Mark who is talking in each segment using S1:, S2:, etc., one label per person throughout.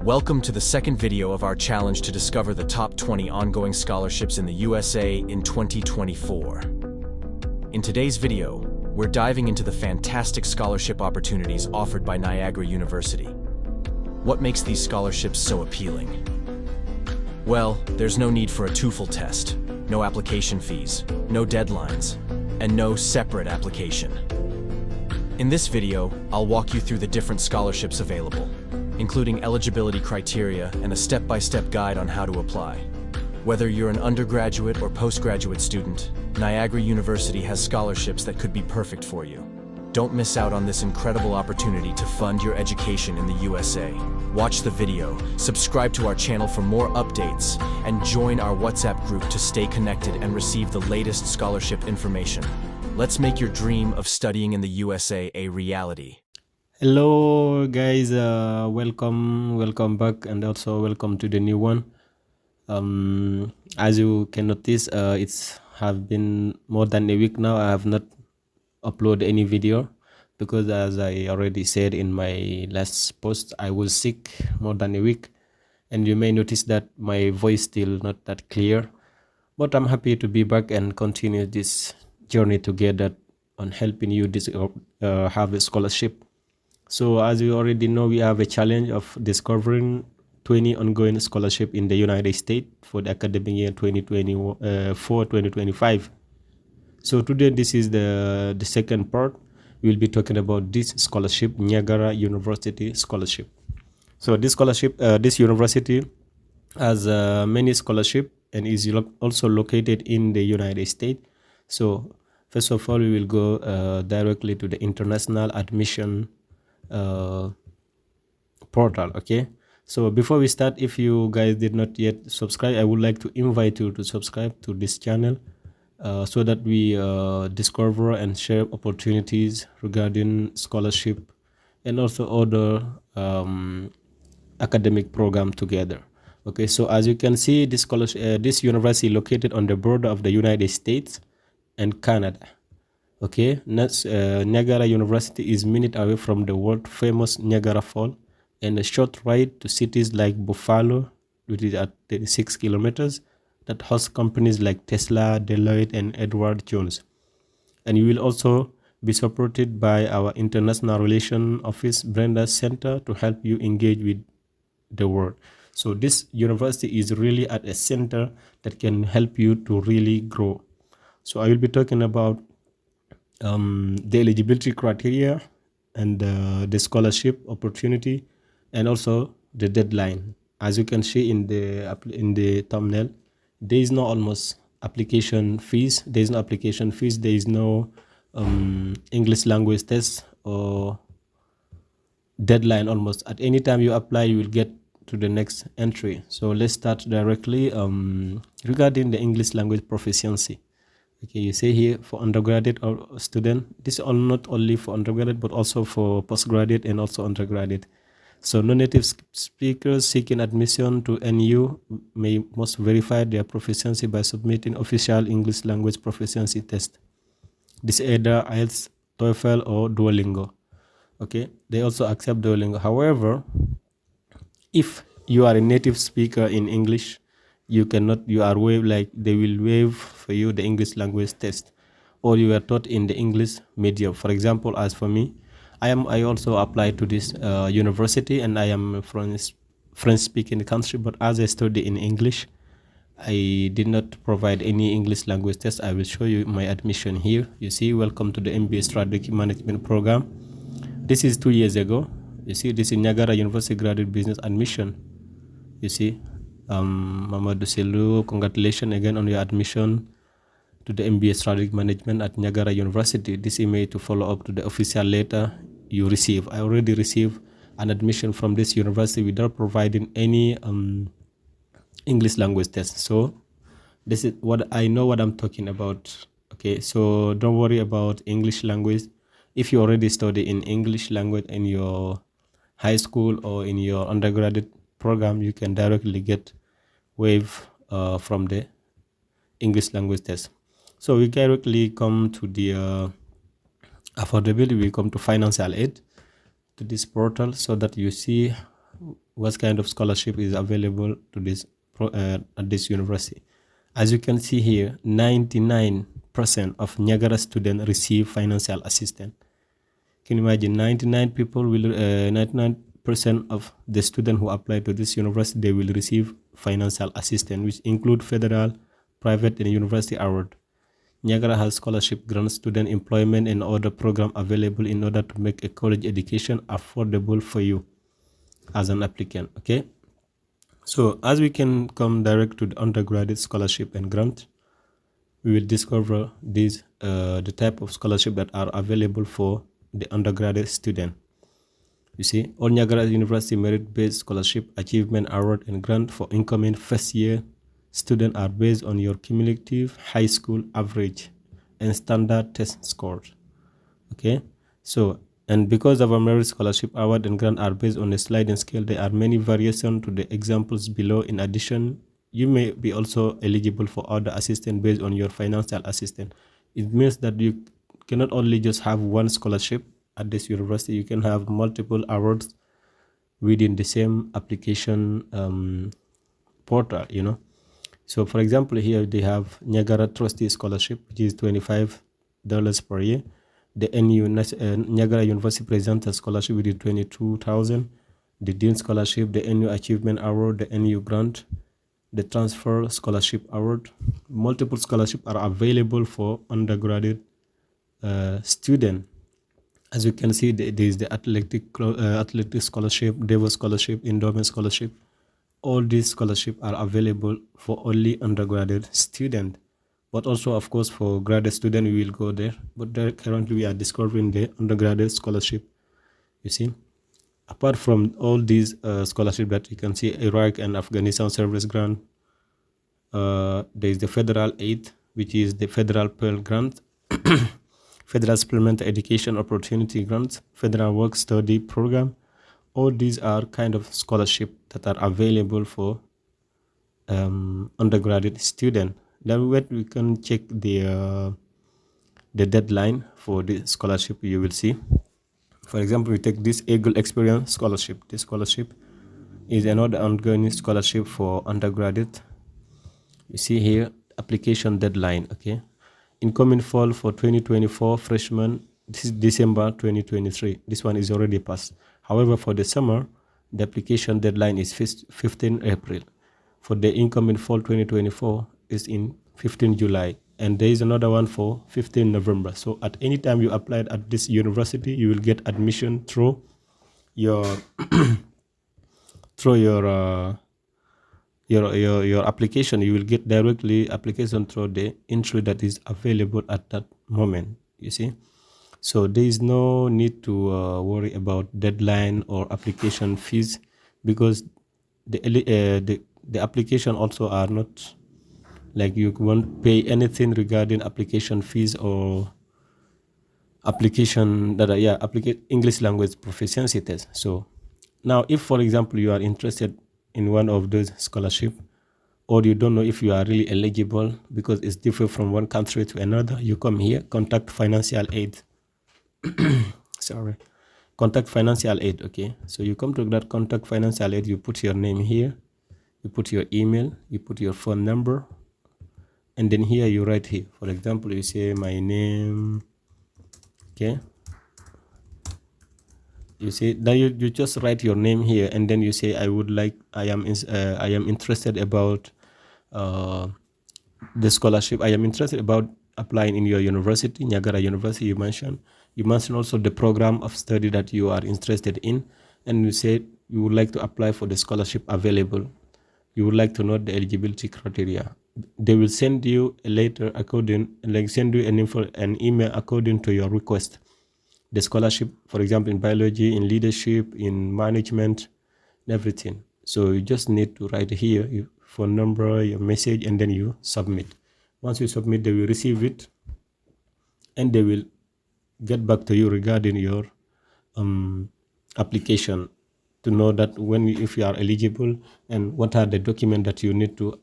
S1: Welcome to the second video of our challenge to discover the top 20 ongoing scholarships in the USA in 2024. In today's video, we're diving into the fantastic scholarship opportunities offered by Niagara University. What makes these scholarships so appealing? Well, there's no need for a TOEFL test, no application fees, no deadlines, and no separate application. In this video, I'll walk you through the different scholarships available, including eligibility criteria and a step-by-step guide on how to apply. Whether you're an undergraduate or postgraduate student, Niagara University has scholarships that could be perfect for you. Don't miss out on this incredible opportunity to fund your education in the USA. Watch the video, subscribe to our channel for more updates, and join our WhatsApp group to stay connected and receive the latest scholarship information. Let's make your dream of studying in the USA a reality.
S2: Hello guys, welcome back, and also welcome to the new one. As you can notice, it's have been more than a week now. I have not uploaded any video because, as I already said in my last post, I was sick more than a week, and you may notice that my voice still not that clear, but I'm happy to be back and continue this journey together on helping you have a scholarship. So as you already know, we have a challenge of discovering 20 ongoing scholarship in the United States for the academic year 2024-2025. So today, this is the second part. We'll be talking about this scholarship, Niagara University scholarship. So this scholarship, this university has many scholarship and is also located in the United States. So first of all, we will go directly to the international admission portal. Okay, so before we start, if you guys did not yet subscribe, I would like to invite you to subscribe to this channel so that we discover and share opportunities regarding scholarship and also other academic program together. Okay, so as you can see, this scholarship, this university located on the border of the United States and Canada. Okay, next, Niagara University is minutes away from the world famous Niagara Falls and a short ride to cities like Buffalo, which is at 36 kilometers, that host companies like Tesla, Deloitte, and Edward Jones. And you will also be supported by our International Relations Office Brenda Center to help you engage with the world. So this university is really at a center that can help you to really grow. So I will be talking about the eligibility criteria and the scholarship opportunity, and also the deadline. As you can see in the thumbnail, there is no almost application fees. There is no application fees. There is no English language test or deadline. Almost at any time you apply, you will get to the next entry. So let's start directly regarding the English language proficiency. Okay, you see here for undergraduate or student, this is not only for undergraduate but also for postgraduate and also undergraduate. So non-native speakers seeking admission to NU must verify their proficiency by submitting official English language proficiency test. This is either IELTS, TOEFL, or Duolingo. Okay, they also accept Duolingo. However, if you are a native speaker in English, you are waived, like they will waive for you the English language test, or you are taught in the English medium. For example, as for me, I also applied to this university, and I am from French speaking country, but as I study in English, I did not provide any English language test. I will show you my admission here. You see, welcome to the MBA Strategic Management program. This is 2 years ago. You see, this is Niagara University Graduate Business Admission. You see, Mamadou Selou, congratulations again on your admission to the MBA Strategic Management at Niagara University. This email to follow up to the official letter you receive. I already received an admission from this university without providing any English language test. So this is what I know what I'm talking about. Okay, so don't worry about English language. If you already study in English language in your high school or in your undergraduate program, you can directly get waived from the English language test. So we directly come to the affordability. We come to financial aid, to this portal, so that you see what kind of scholarship is available to this at this university. As you can see here, 99% of Niagara students receive financial assistance. Can you imagine 99% of the students who apply to this university, they will receive financial assistance, which include federal, private, and university award. Niagara has scholarship grants, student employment, and other programs available in order to make a college education affordable for you as an applicant. Okay, so as we can come direct to the undergraduate scholarship and grant, we will discover these the type of scholarship that are available for the undergraduate student. You see, all Niagara University merit-based scholarship, achievement award, and grant for incoming first-year students are based on your cumulative high school average and standard test scores. Okay, so and because of our merit scholarship award and grant are based on a sliding scale, there are many variations to the examples below. In addition, you may be also eligible for other assistance based on your financial assistance. It means that you cannot only just have one scholarship at this university, you can have multiple awards within the same application portal, you know. So for example, here they have Niagara Trustee Scholarship, which is $25 per year. The Niagara University Presenter Scholarship, which is $22,000. The Dean Scholarship, the NU Achievement Award, the NU Grant, the Transfer Scholarship Award. Multiple scholarships are available for undergraduate students. As you can see, there is the athletic scholarship, Davis scholarship, endowment scholarship. All these scholarships are available for only undergraduate students. But also, of course, for graduate students, we will go there. But there, currently, we are discovering the undergraduate scholarship. You see, apart from all these scholarships that you can see, Iraq and Afghanistan service grant, there is the federal aid, which is the federal Pell Grant, Federal Supplemental Education Opportunity Grants, Federal Work Study Program. All these are kind of scholarship that are available for undergraduate students. Then we can check the deadline for the scholarship. You will see. For example, we take this Eagle Experience Scholarship. This scholarship is another ongoing scholarship for undergraduate. You see here, application deadline. Okay. Incoming fall for 2024 freshman, this is December 2023. This one is already passed. However, for the summer, the application deadline is 15 April. For the incoming fall 2024 is in 15 July. And there is another one for 15 November. So at any time you applied at this university, you will get admission through your your application. You will get directly application through the entry that is available at that moment. You see, so there is no need to worry about deadline or application fees, because the application also are not like you won't pay anything regarding application fees or application that English language proficiency test. So now, if for example you are interested in one of those scholarship, or you don't know if you are really eligible because it's different from one country to another, you come here, contact financial aid. Sorry, contact financial aid. Okay, so you come to that contact financial aid, you put your name here, you put your email, you put your phone number, and then here you write here. For example, you say my name. Okay, you see, then you just write your name here, and then you say I am interested about the scholarship. I am interested about applying in your university, Niagara University. You mention also the program of study that you are interested in, and you say you would like to apply for the scholarship available. You would like to know the eligibility criteria. They will send you a letter send you an email according to your request. The scholarship, for example, in biology, in leadership, in management, and everything. So you just need to write here your phone number, your message, and then you submit. Once you submit, they will receive it, and they will get back to you regarding your application to know that if you are eligible and what are the documents that you need to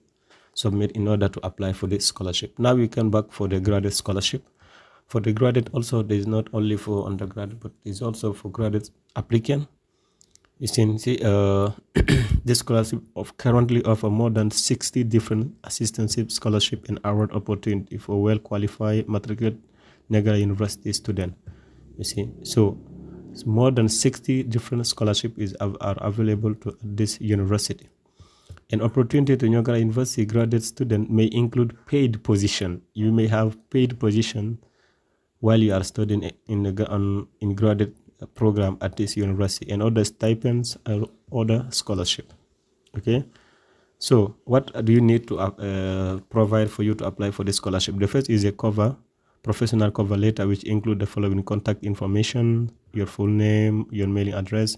S2: submit in order to apply for this scholarship. Now we come back for the graduate scholarship. For the graduate also, there is not only for undergraduate, but it's also for graduate applicant. You can see this scholarship of currently offer more than 60 different assistantship scholarship and award opportunity for well-qualified matriculated Niagara University student. You see, so more than 60 different scholarship are available to this university. An opportunity to Niagara University graduate student may include paid position. You may have paid position while you are studying in graduate program at this university, and other stipends or other scholarship. Okay, so what do you need to provide for you to apply for this scholarship? The first is a professional cover letter, which include the following: contact information, your full name, your mailing address,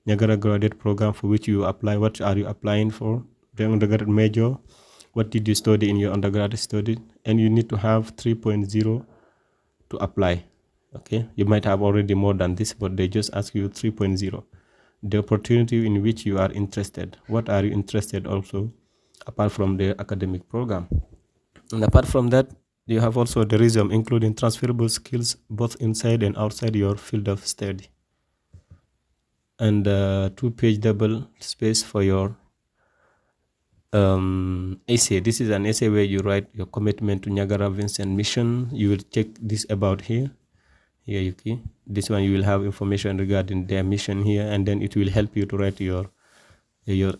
S2: Niagara graduate program for which you apply, what are you applying for, the undergraduate major, what did you study in your undergraduate study, and you need to have 3.0 to apply. Okay, you might have already more than this, but they just ask you 3.0. The opportunity in which you are interested, what are you interested also apart from the academic program. And apart from that, you have also the resume, including transferable skills both inside and outside your field of study, and 2-page double space for your essay. This is an essay where you write your commitment to Niagara Vincent mission. You will check this about here you see this one. You will have information regarding their mission here, and then it will help you to write your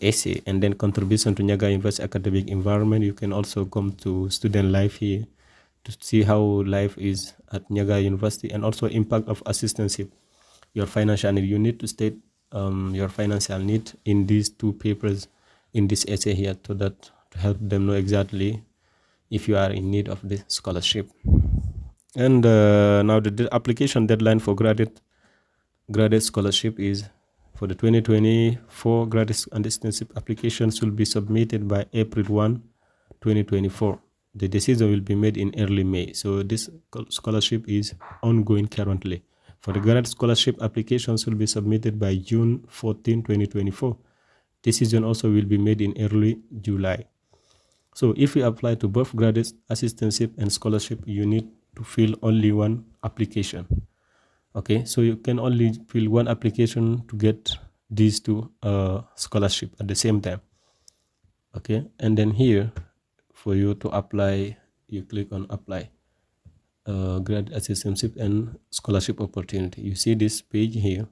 S2: essay. And then contribution to Niagara University academic environment. You can also come to student life here to see how life is at Niagara University, and also impact of assistantship, your financial need. You need to state your financial need in these two papers in this essay here, so that to help them know exactly if you are in need of this scholarship. And now the application deadline for graduate scholarship is for the 2024 graduate assistantship applications will be submitted by April 1, 2024. The decision will be made in early May. So this scholarship is ongoing currently. For the graduate scholarship, applications will be submitted by June 14, 2024. Decision also will be made in early July. So if you apply to both graduate assistantship and scholarship, you need to fill only one application. Okay, so you can only fill one application to get these two scholarship at the same time. Okay, and then here for you to apply, you click on apply graduate assistantship and scholarship opportunity. You see this page here.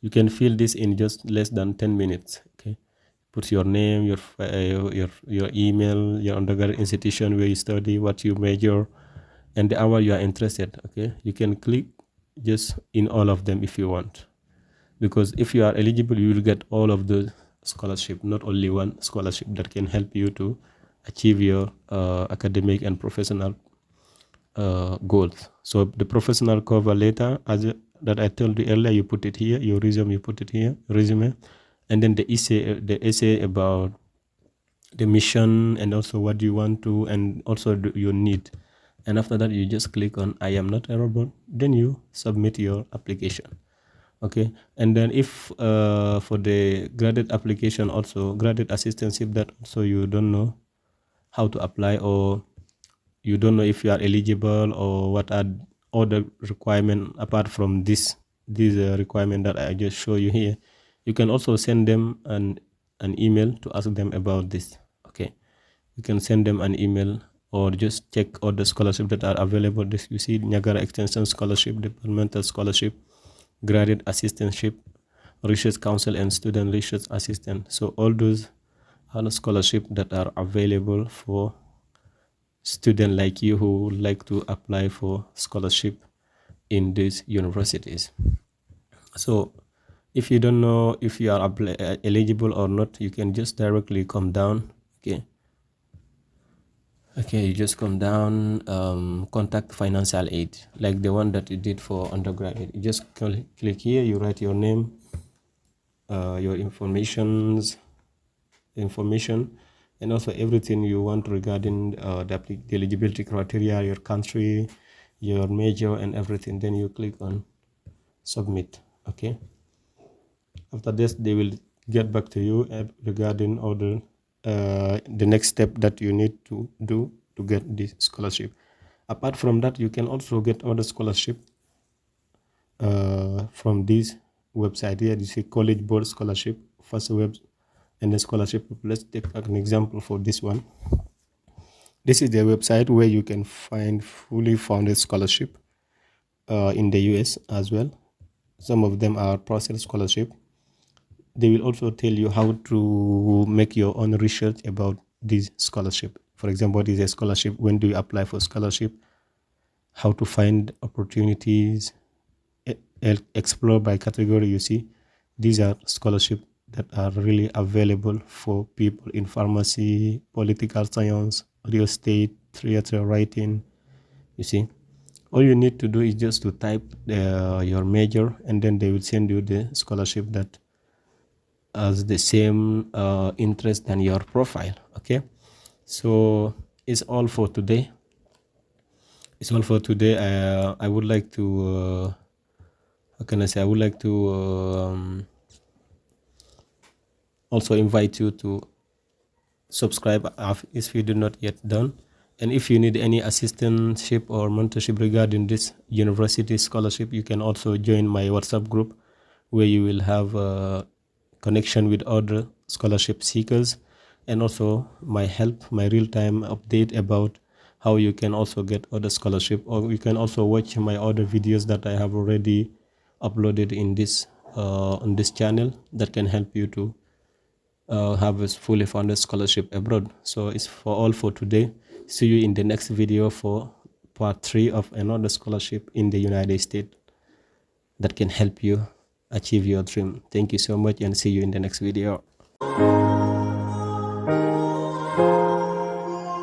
S2: You can fill this in just less than 10 minutes. Okay, put your name, your email, your undergraduate institution where you study, what you major, and the hour you are interested. Okay, you can click just in all of them if you want, because if you are eligible, you will get all of the scholarship, not only one scholarship that can help you to achieve your academic and professional goals. So the professional cover letter, that I told you earlier, you put it here. Your resume, you put it here, resume, and then the essay about the mission, and also what you want to, and also your need. And after that, you just click on I am not a robot, then you submit your application. Okay, and then if for the graduate application, also graduate assistantship, that also you don't know how to apply, or you don't know if you are eligible, or what are other requirements apart from this requirement that I just show you here, you can also send them an email to ask them about this. Okay, you can send them an email, or just check all the scholarships that are available. This you see: Niagara Extension Scholarship, Departmental Scholarship, Graduate Assistantship, Research Council, and Student Research Assistant. So all those are the scholarships that are available for students like you who would like to apply for scholarship in these universities. So if you don't know if you are eligible or not, you can just directly come down. Okay, you just come down, contact financial aid, like the one that you did for undergraduate. You just click here, you write your name, your information, and also everything you want regarding the eligibility criteria, your country, your major, and everything. Then you click on submit. Okay, after this, they will get back to you regarding all the next step that you need to do to get this scholarship. Apart from that, you can also get other scholarship from this website here. You see College Board Scholarship, first web, and the scholarship. Let's take an example for this one. This is the website where you can find fully funded scholarship in the US as well. Some of them are partial scholarship. They will also tell you how to make your own research about this scholarship. For example, what is a scholarship? When do you apply for scholarship? How to find opportunities, explore by category. You see, these are scholarships that are really available for people in pharmacy, political science, real estate, theater, writing. You see, all you need to do is just to type your major, and then they will send you the scholarship that has the same interest than your profile. Okay, so it's all for today. I would like to how can I say, I would like to also invite you to subscribe if you do not yet done. And if you need any assistantship or mentorship regarding this university scholarship, you can also join my WhatsApp group, where you will have a connection with other scholarship seekers, and also my real-time update about how you can also get other scholarship, or you can also watch my other videos that I have already uploaded in this on this channel that can help you to have a fully funded scholarship abroad. So it's all for today. See you in the next video for part 3 of another scholarship in the United States that can help you achieve your dream. Thank you so much, and see you in the next video.